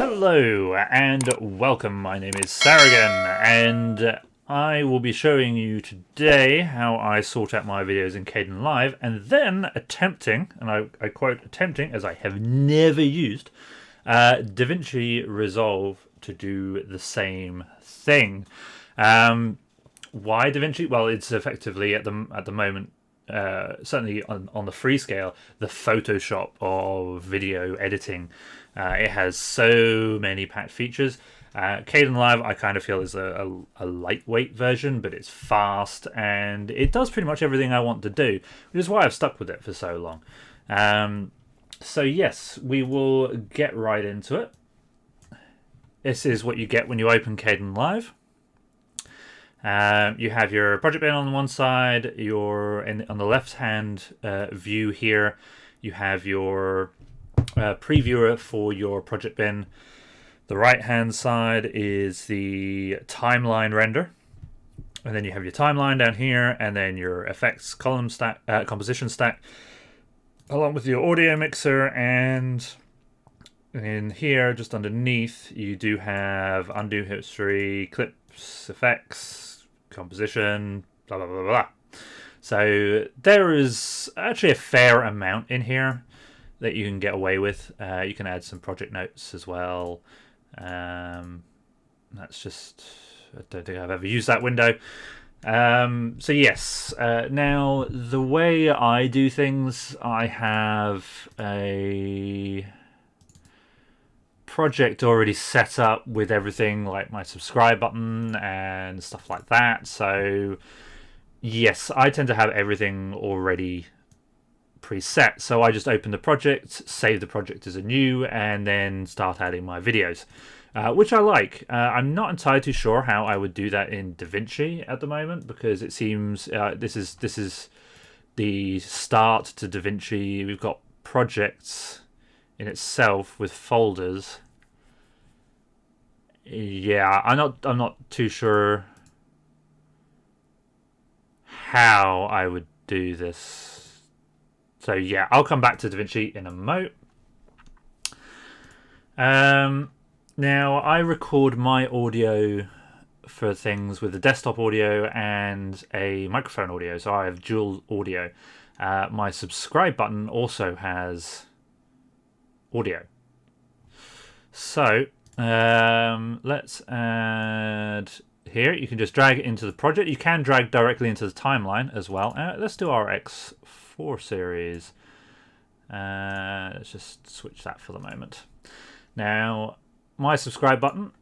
Hello and welcome, my name is Saragan and I will be showing you today how I sort out my videos in KdenLive and then attempting, and I quote attempting as I have never used, Davinci Resolve to do the same thing. Why Davinci? Well, it's effectively at the moment, certainly on the free scale, the Photoshop of video editing. It has so many packed features. KdenLive I kind of feel is a lightweight version, but it's fast and it does pretty much everything I want to do, which is why I've stuck with it for so long. So yes, we will get right into it. This is what you get when you open KdenLive. You have your project bin on one side, on the left hand view here, you have your previewer for your project bin. The right hand side is the timeline render, and then you have your timeline down here, and then your effects column stack, composition stack, along with your audio mixer. And in here, just underneath, you do have undo history, clips, effects, composition, blah blah blah blah. So there is actually a fair amount in here that you can get away with. You can add some project notes as well. That's just, I don't think I've ever used that window. So yes, now the way I do things, I have a project already set up with everything like my subscribe button and stuff like that. So yes, I tend to have everything already preset. So I just open the project, save the project as a new, and then start adding my videos, which I like. I'm not entirely too sure how I would do that in Davinci at the moment, because it seems this is the start to Davinci. We've got projects in itself with folders. Yeah, I'm not too sure how I would do this. So yeah, I'll come back to Davinci in a mo. Now I record my audio for things with a desktop audio and a microphone audio, so I have dual audio. My subscribe button also has audio. So let's add here. You can just drag it into the project. You can drag directly into the timeline as well. Let's do our X4 series. Let's just switch that for the moment. Now, my subscribe button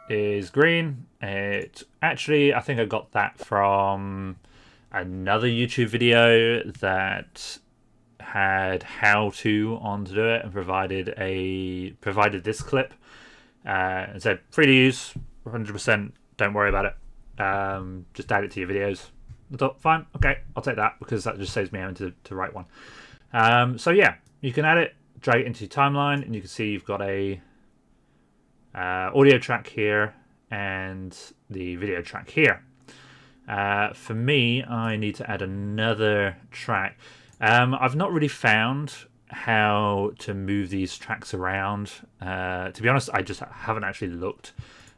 is green. It actually, I think I got that from another YouTube video that had how to on to do it and provided this clip and said free to use, 100%, don't worry about it, just add it to your videos. I thought, fine, okay, I'll take that, because that just saves me having to write one. So yeah, you can add it, drag it into your timeline, and you can see you've got a audio track here and the video track here. For me, I need to add another track. I've not really found how to move these tracks around. To be honest, I just haven't actually looked,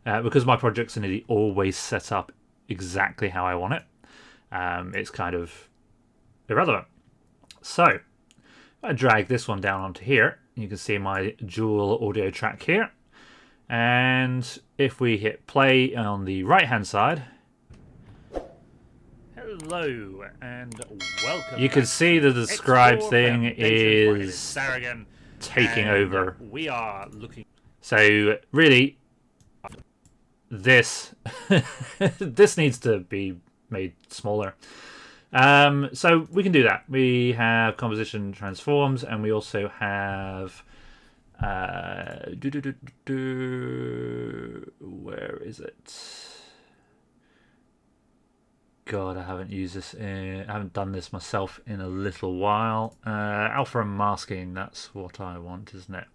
because my projects are nearly always set up exactly how I want it. It's kind of irrelevant. So I drag this one down onto here. You can see my dual audio track here. And if we hit play on the right hand side, hello and welcome. You can see the describe thing is Saragan taking over. We are looking. So really, this this needs to be made smaller. So we can do that. We have composition transforms, and we also have where is it? God, I haven't used this. I haven't done this myself in a little while. Alpha and masking, that's what I want, isn't it?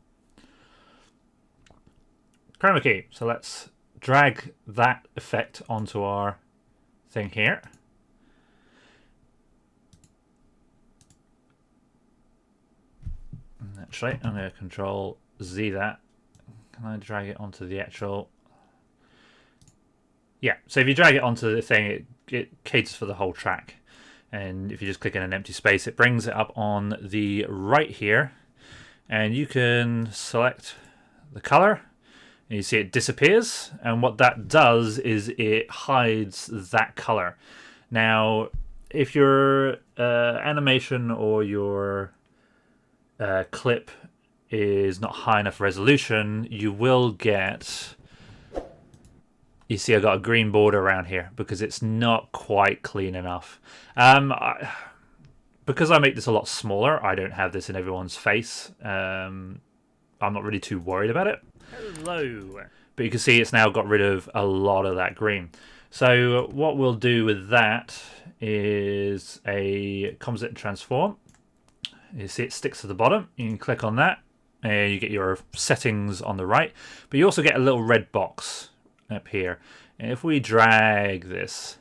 Chroma key. So let's drag that effect onto our thing here. actually. I'm going to Control Z that. Can I drag it onto the actual... Yeah, so if you drag it onto the thing, it caters for the whole track. And if you just click in an empty space, it brings it up on the right here. And you can select the color. And you see it disappears. And what that does is it hides that color. Now, if your animation or your clip is not high enough resolution, you will get... You see I got a green border around here because it's not quite clean enough. Because I make this a lot smaller, I don't have this in everyone's face. I'm not really too worried about it. Hello. But you can see it's now got rid of a lot of that green. So what we'll do with that is a composite transform. You see it sticks to the bottom. You can click on that and you get your settings on the right. But you also get a little red box up here. And if we drag this,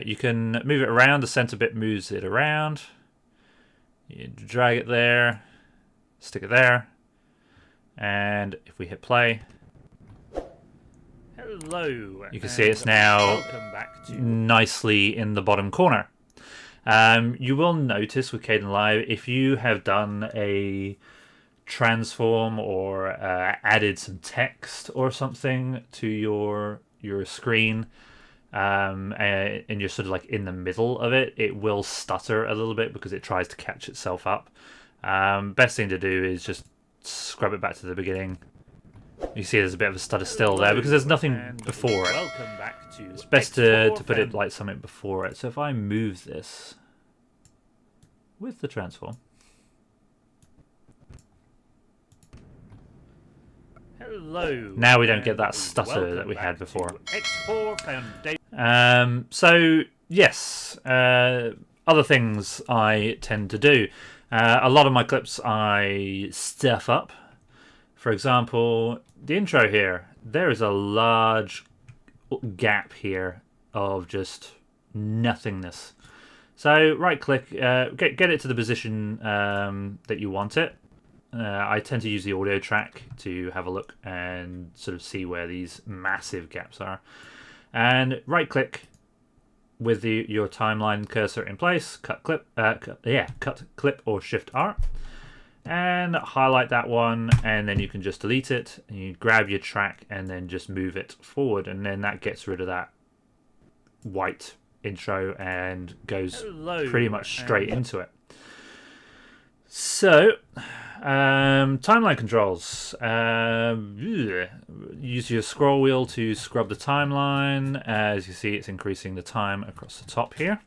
you can move it around. The center bit moves it around. You drag it there, stick it there, and if we hit play, hello, you can see it's now nicely in the bottom corner. You will notice with KdenLive, if you have done a transform or added some text or something to your screen, and you're sort of like in the middle of it, it will stutter a little bit because it tries to catch itself up. Best thing to do is just scrub it back to the beginning. You see there's a bit of a stutter still there because there's nothing before it. Welcome back to it's best to put it like something before it. So if I move this with the transform, hello. Now we don't get that stutter that we had before. X4 Foundation. So yes, other things I tend to do. A lot of my clips I stuff up. For example, the intro here. There is a large gap here of just nothingness. So right click, get it to the position that you want it. I tend to use the audio track to have a look and sort of see where these massive gaps are. And right click with your timeline cursor in place, cut clip, cut clip or Shift R, and highlight that one, and then you can just delete it. And you grab your track and then just move it forward, and then that gets rid of that white intro and goes pretty much straight into it. So, timeline controls. Use your scroll wheel to scrub the timeline. As you see, it's increasing the time across the top here.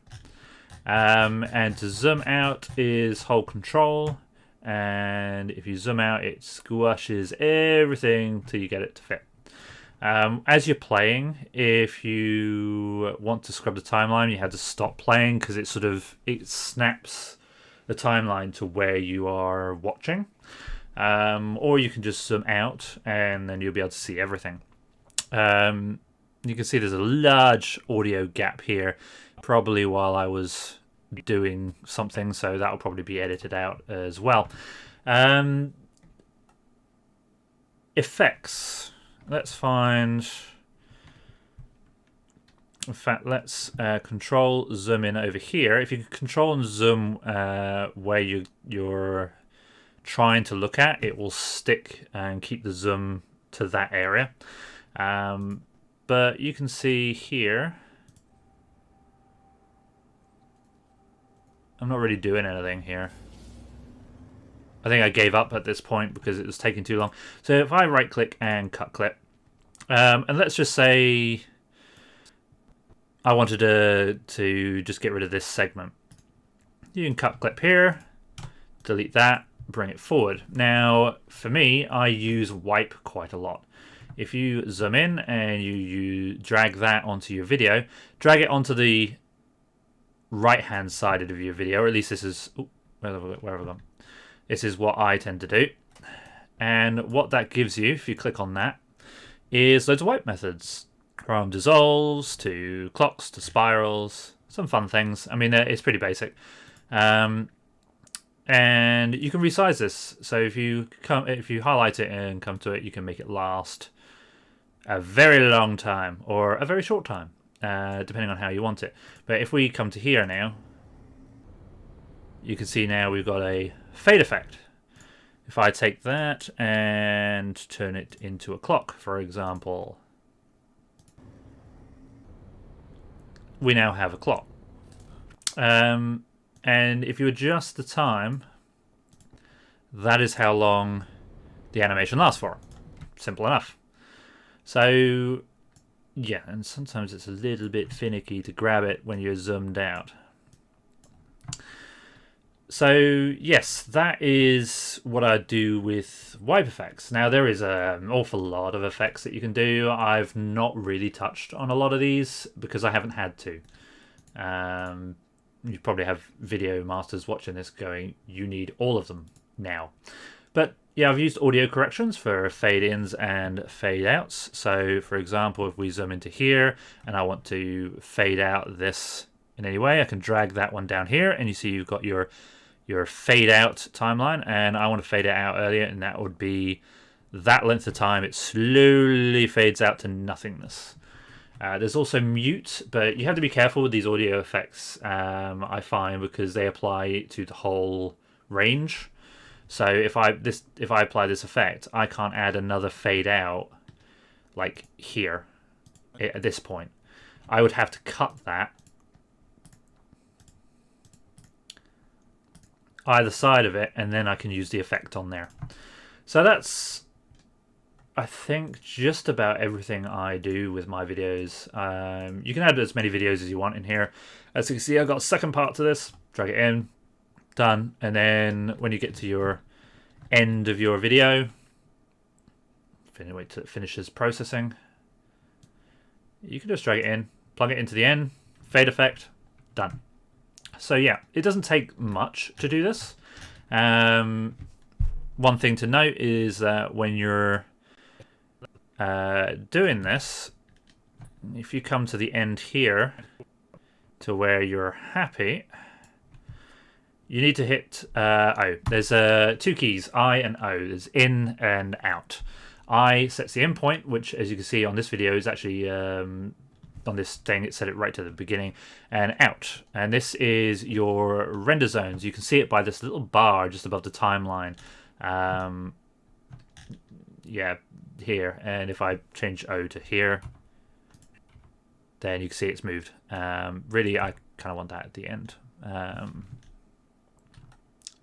And to zoom out is hold control. And if you zoom out, it squashes everything till you get it to fit. As you're playing, if you want to scrub the timeline, you have to stop playing because it snaps the timeline to where you are watching. Or you can just zoom out and then you'll be able to see everything. You can see there's a large audio gap here, probably while I was doing something, so that'll probably be edited out as well. Effects. Let's find... In fact, let's control zoom in over here. If you control and zoom where you're trying to look at, it will stick and keep the zoom to that area. But you can see here, I'm not really doing anything here. I think I gave up at this point because it was taking too long. So if I right click and cut clip, and let's just say I wanted to just get rid of this segment. You can cut clip here, delete that, bring it forward. Now, for me, I use wipe quite a lot. If you zoom in and you drag that onto your video, drag it onto the right-hand side of your video, or at least this is... Ooh, where have I gone? This is what I tend to do. And what that gives you, if you click on that, is loads of wipe methods. From dissolves to clocks to spirals, some fun things. I mean, it's pretty basic. And And you can resize this. So if you highlight it and come to it, you can make it last a very long time or a very short time, depending on how you want it. But if we come to here now, you can see now we've got a fade effect. If I take that and turn it into a clock, for example, we now have a clock. And if you adjust the time, that is how long the animation lasts for. Simple enough. So, yeah, and sometimes it's a little bit finicky to grab it when you're zoomed out. So, yes, that is what I do with wipe effects. Now, there is an awful lot of effects that you can do. I've not really touched on a lot of these because I haven't had to. You probably have video masters watching this going, you need all of them now. But yeah, I've used audio corrections for fade ins and fade outs. So for example, if we zoom into here and I want to fade out this in any way, I can drag that one down here and you see you've got your fade out timeline, and I want to fade it out earlier, and that would be that length of time. It slowly fades out to nothingness. There's also mute, but you have to be careful with these audio effects, I find, because they apply to the whole range. So if I apply this effect, I can't add another fade out like here at this point. I would have to cut that either side of it, and then I can use the effect on there. So that's, I think, just about everything I do with my videos. You can add as many videos as you want in here. As you can see, I've got a second part to this. Drag it in, done. And then when you get to your end of your video, wait till it finishes processing, you can just drag it in, plug it into the end, fade effect, done. So yeah, it doesn't take much to do this. One thing to note is that when you're doing this, if you come to the end here to where you're happy, you need to hit O. There's two keys, I and O. There's in and out. I sets the endpoint, which, as you can see on this video, is actually on this thing, it set it right to the beginning, and out. And this is your render zones. You can see it by this little bar just above the timeline. Yeah, here. And if I change O to here, then you can see it's moved. Really, I kind of want that at the end.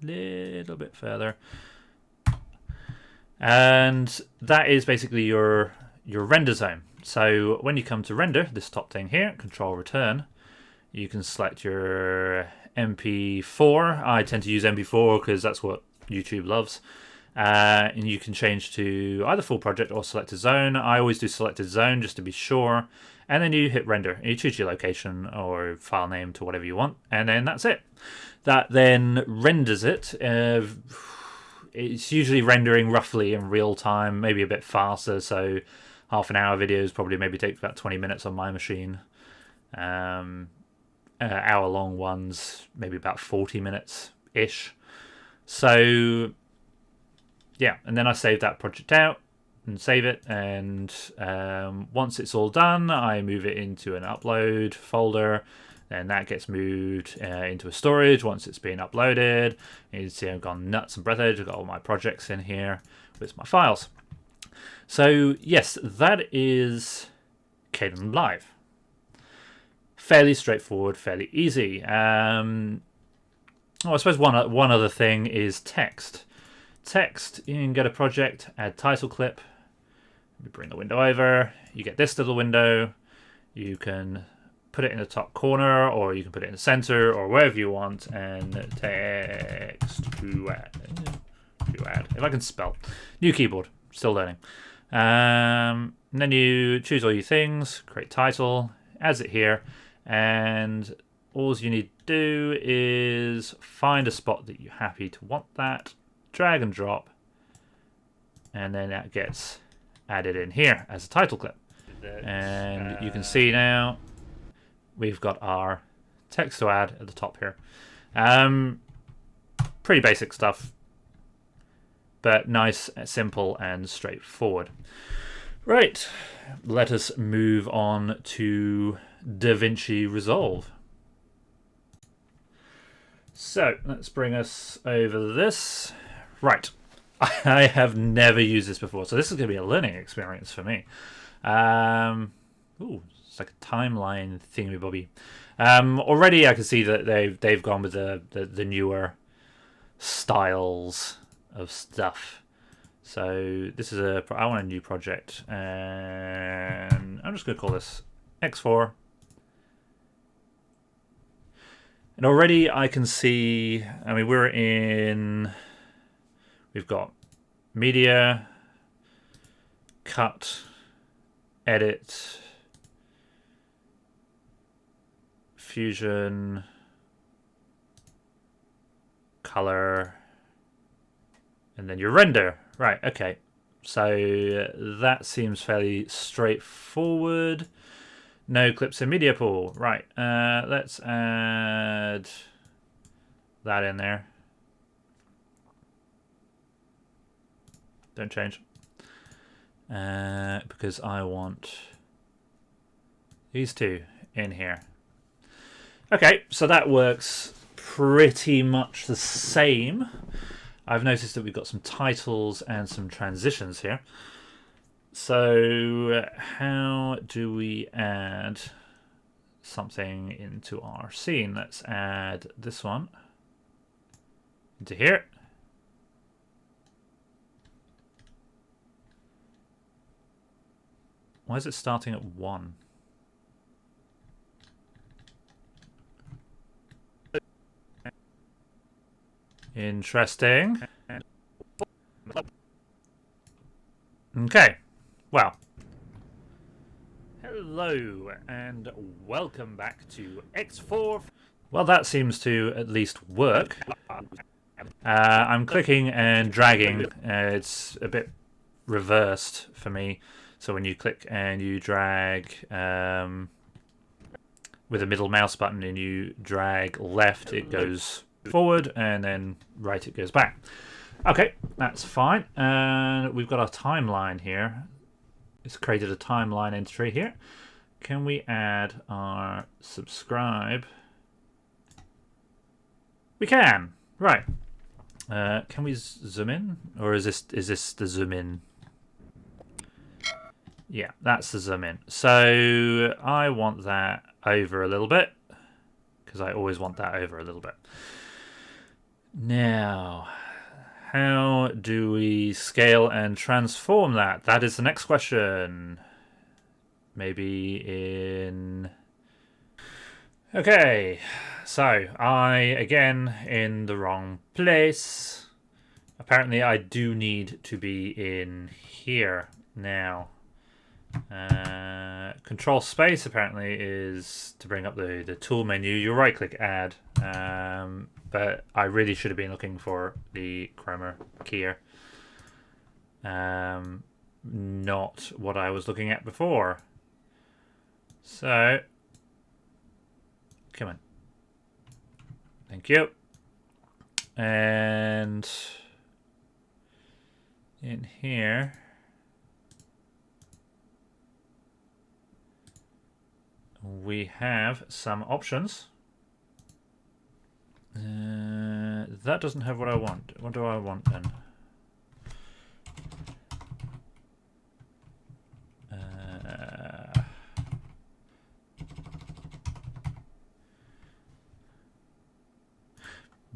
Little bit further. And that is basically your render zone. So when you come to render, this top thing here, control return, you can select your MP4. I tend to use MP4 because that's what YouTube loves. And you can change to either full project or selected zone. I always do selected zone just to be sure. And then you hit render. You choose your location or file name to whatever you want. And then that's it. That then renders it. It's usually rendering roughly in real time, maybe a bit faster. So half-an-hour videos probably maybe take about 20 minutes on my machine. Hour-long ones, maybe about 40 minutes-ish. So, yeah, and then I save that project out and save it. And once it's all done, I move it into an upload folder. Then that gets moved into a storage once it's been uploaded. You can see I've gone nuts and breathage. I've got all my projects in here with my files. So yes, that is KdenLive. Fairly straightforward, fairly easy. I suppose one other thing is text. Text, you can get a project, add title clip. Let me bring the window over. You get this little window. You can put it in the top corner, or you can put it in the center, or wherever you want, and text to add. If I can spell. New keyboard, still learning. And then you choose all your things, create title, adds it here, and all you need to do is find a spot that you're happy to want that, drag and drop, and then that gets added in here as a title clip. And you can see now we've got our text to add at the top here. pretty basic stuff, but nice, simple, and straightforward. Right, let us move on to Davinci Resolve. So let's bring us over this. Right, I have never used this before, so this is going to be a learning experience for me. Ooh, it's like a timeline thingy-bobby. Already I can see that they've gone with the newer styles of stuff. So this is I want a new project, and I'm just going to call this X4. And already I can see, I mean, we've got media, cut, edit, fusion, color, and then your render. Right, okay. So that seems fairly straightforward. No clips in media pool. Right, let's add that in there. Don't change. Because I want these two in here. Okay, so that works pretty much the same. I've noticed that we've got some titles and some transitions here. So how do we add something into our scene? Let's add this one into here. Why is it starting at 1? Interesting. Okay. Well. Hello and welcome back to X4. Well, that seems to at least work. I'm clicking and dragging. It's a bit reversed for me. So when you click and you drag with the middle mouse button and you drag left, it goes forward, and then right, it goes back. Okay, that's fine. And we've got our timeline here. It's created a timeline entry here. Can we add our subscribe? We can. Right. Can we zoom in, or is this the zoom in? Yeah, that's the zoom in. So I want that over a little bit, because I always want that over a little bit. Now, how do we scale and transform that? That is the next question. Maybe in... Okay, so again, in the wrong place. Apparently I do need to be in here now. Control space apparently is to bring up the tool menu. You right click add, but I really should have been looking for the chroma key here, not what I was looking at before. So come on, thank you. And in here we have some options. That doesn't have what I want. What do I want then?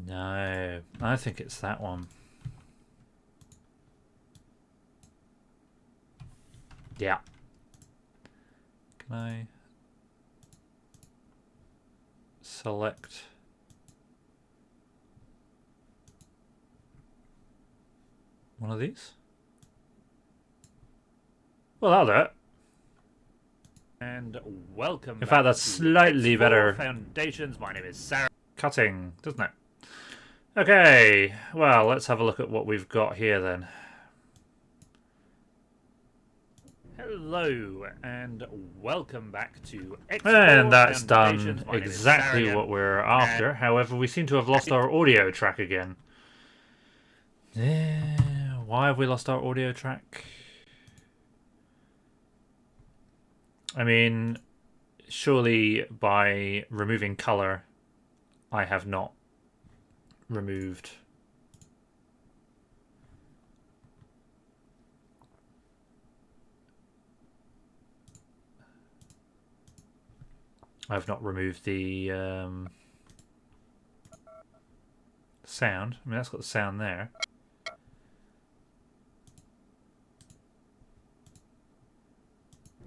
No, I think it's that one. Yeah. Can I select one of these? Well, I'll do it. And welcome. In fact, that's slightly better. Foundations. My name is Saragan. Cutting, doesn't it? Okay. Well, let's have a look at what we've got here then. Hello and welcome back to X4. And that's done exactly what we're after. However, we seem to have lost our audio track again. Why have we lost our audio track? I mean, surely by removing color, I have not removed. I've not removed the sound. I mean, that's got the sound there.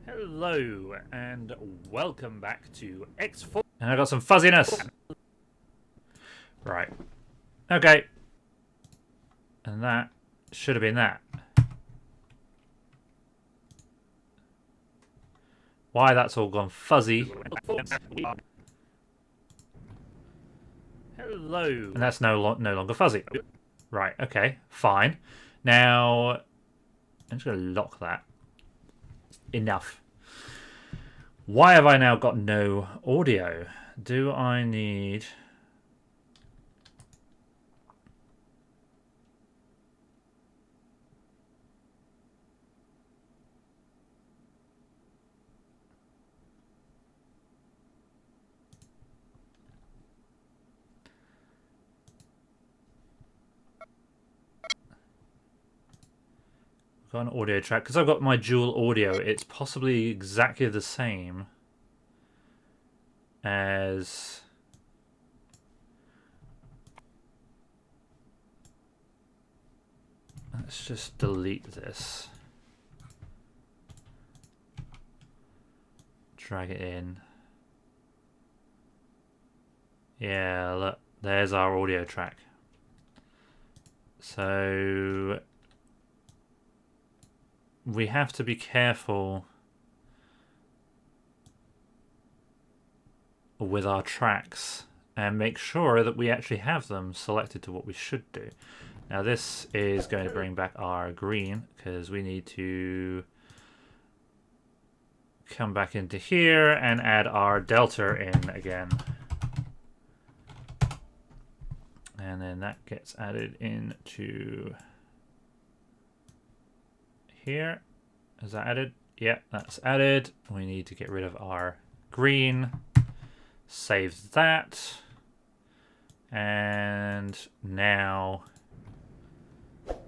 Hello, and welcome back to X4. And I got some fuzziness. Right. Okay. And that should have been that. Why that's all gone fuzzy. Hello. And that's no longer fuzzy. Right, okay, fine. Now, I'm just going to lock that. Enough. Why have I now got no audio? Do I need... got an audio track because I've got my dual audio. It's possibly exactly the same as let's just delete this, drag it in. Yeah, look, there's our audio track. So we have to be careful with our tracks and make sure that we actually have them selected to what we should do. Now this is going to bring back our green because we need to come back into here and add our delta in again. And then that gets added into here. Is that added? Yep, that's added. We need to get rid of our green. Save that. And now...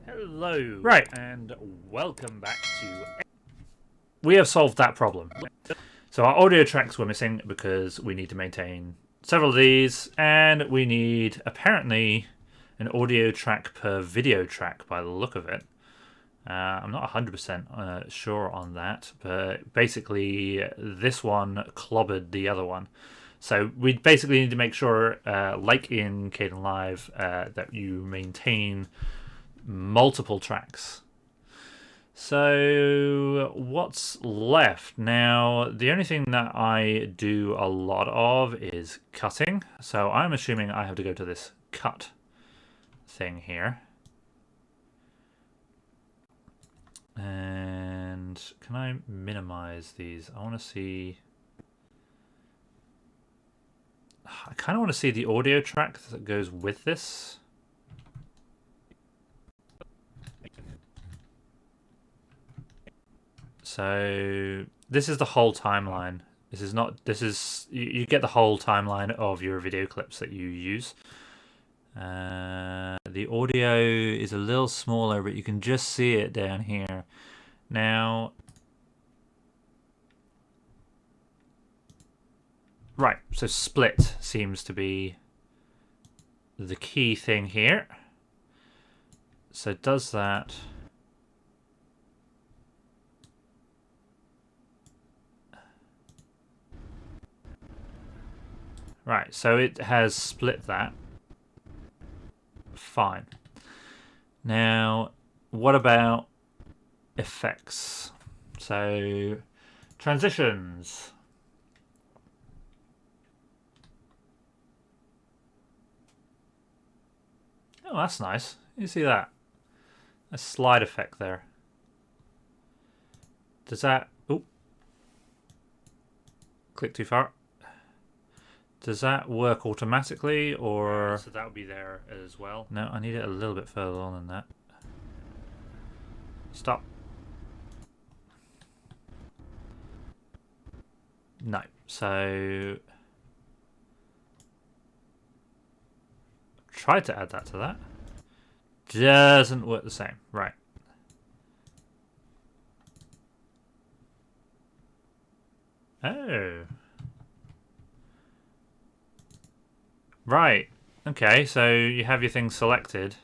Hello. Right. And welcome back to... We have solved that problem. So our audio tracks were missing because we need to maintain several of these, and we need apparently an audio track per video track by the look of it. I'm not 100% sure on that, but basically this one clobbered the other one. So we basically need to make sure, like in KdenLive, that you maintain multiple tracks. So what's left? Now, the only thing that I do a lot of is cutting. So I'm assuming I have to go to this cut thing here. And can I minimize these? I want to see... I kind of want to see the audio track that goes with this. So this is the whole timeline. This is not, this is, you get the whole timeline of your video clips that you use. The audio is a little smaller, but you can just see it down here. Now, right, so split seems to be the key thing here. So it does that. Right, so it has split that. Fine. Now, what about effects? So, transitions. Oh, that's nice. You see that? A slide effect there. Does that... Oh. Click too far. Does that work automatically, or... So that would be there as well. No, I need it a little bit further on than that. Stop. No. So... Tried to add that to that. Doesn't work the same. Right. Oh. Right. Okay, so you have your thing selected.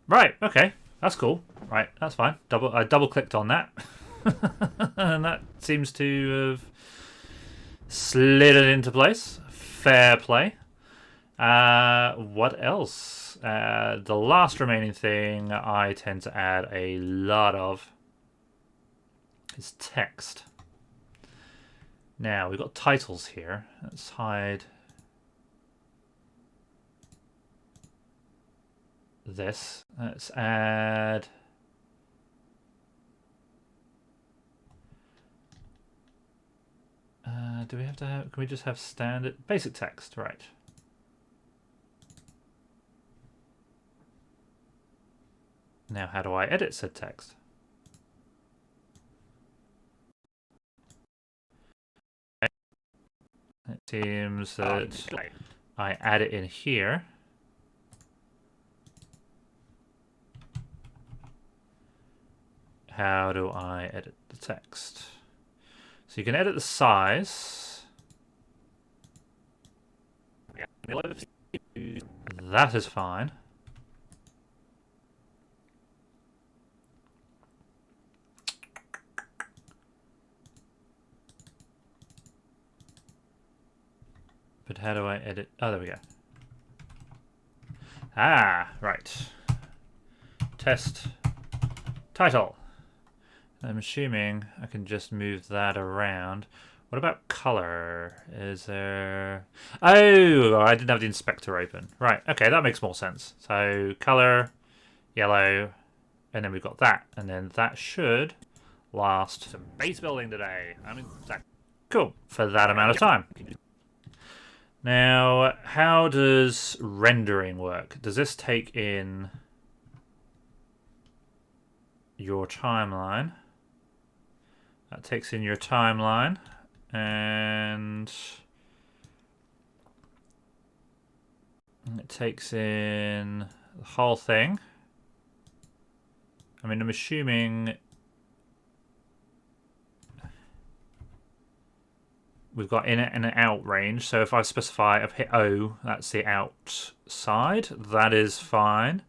Right, okay. That's cool. Right, that's fine. I double clicked on that. And that seems to have slid it into place. Fair play. What else? The last remaining thing I tend to add a lot of is text. Now, we've got titles here. Let's hide this. Let's add... do we have to have... Can we just have standard... Basic text, right. Now, how do I edit said text? It seems that I add it in here. How do I edit the text? So you can edit the size. That is fine. But how do I edit? Oh, there we go. Ah, right. Test title. I'm assuming I can just move that around. What about color? Is there... Oh, I didn't have the inspector open. Right, okay, that makes more sense. So, color, yellow, and then we've got that. And then that should last some base building today. I mean, cool, for that amount of time. Now, how does rendering work? Does this take in your timeline? That takes in your timeline, and it takes in the whole thing. I mean, I'm assuming we've got in and out range, so if I specify, I've hit O, that's the outside, that is fine.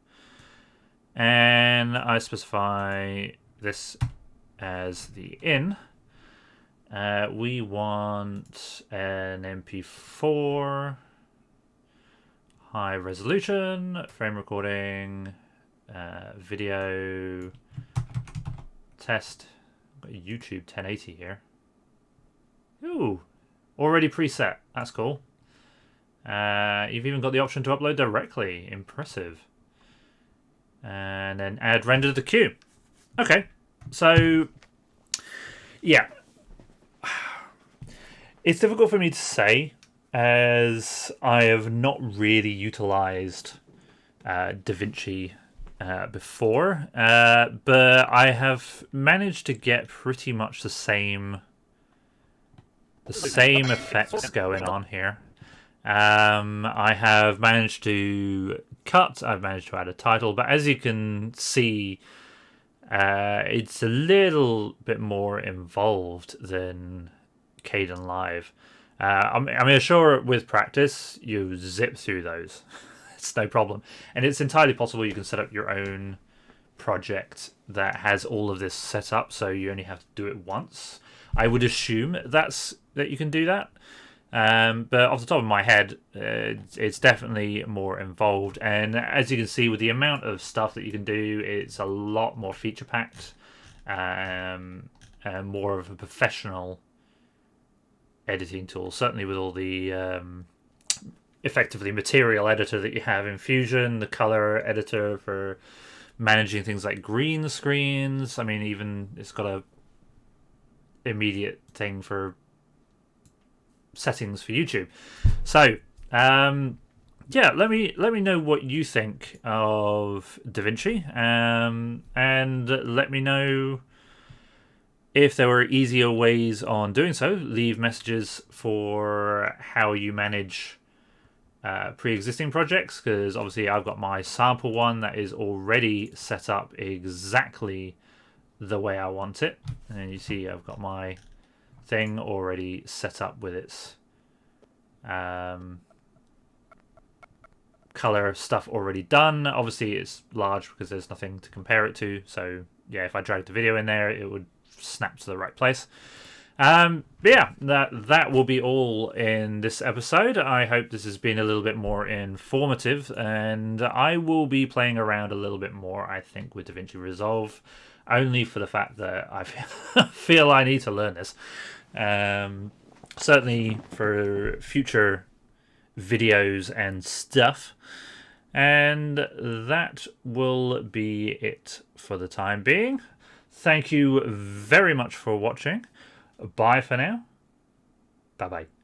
And I specify this as the in. We want an MP4, high resolution, frame recording, video test. Got YouTube 1080 here. Ooh, already preset. That's cool. You've even got the option to upload directly. Impressive. And then add render to the queue. Okay, so yeah, it's difficult for me to say as I have not really utilized Davinci before, but I have managed to get pretty much the same effects going on here. I have managed to cut, I've managed to add a title, but as you can see, it's a little bit more involved than KdenLive. I mean, sure, with practice, you zip through those. It's no problem. And it's entirely possible you can set up your own project that has all of this set up, so you only have to do it once. I would assume that you can do that. But off the top of my head, it's definitely more involved. And as you can see, with the amount of stuff that you can do, it's a lot more feature-packed and more of a professional editing tool. Certainly with all the effectively material editor that you have in Fusion, the color editor for managing things like green screens. I mean, even it's got a immediate thing for settings for YouTube. So yeah, let me know what you think of Davinci, and let me know if there were easier ways on doing so. Leave messages for how you manage pre-existing projects, because obviously I've got my sample one that is already set up exactly the way I want it, and you see I've got my thing already set up with its color stuff already done. Obviously it's large because there's nothing to compare it to, so yeah, if I dragged the video in there it would snap to the right place. But yeah, that will be all in this episode. I hope this has been a little bit more informative, and I will be playing around a little bit more, I think, with Davinci Resolve, only for the fact that I feel I need to learn this. Certainly for future videos and stuff. And that will be it for the time being. Thank you very much for watching. Bye for now. Bye bye.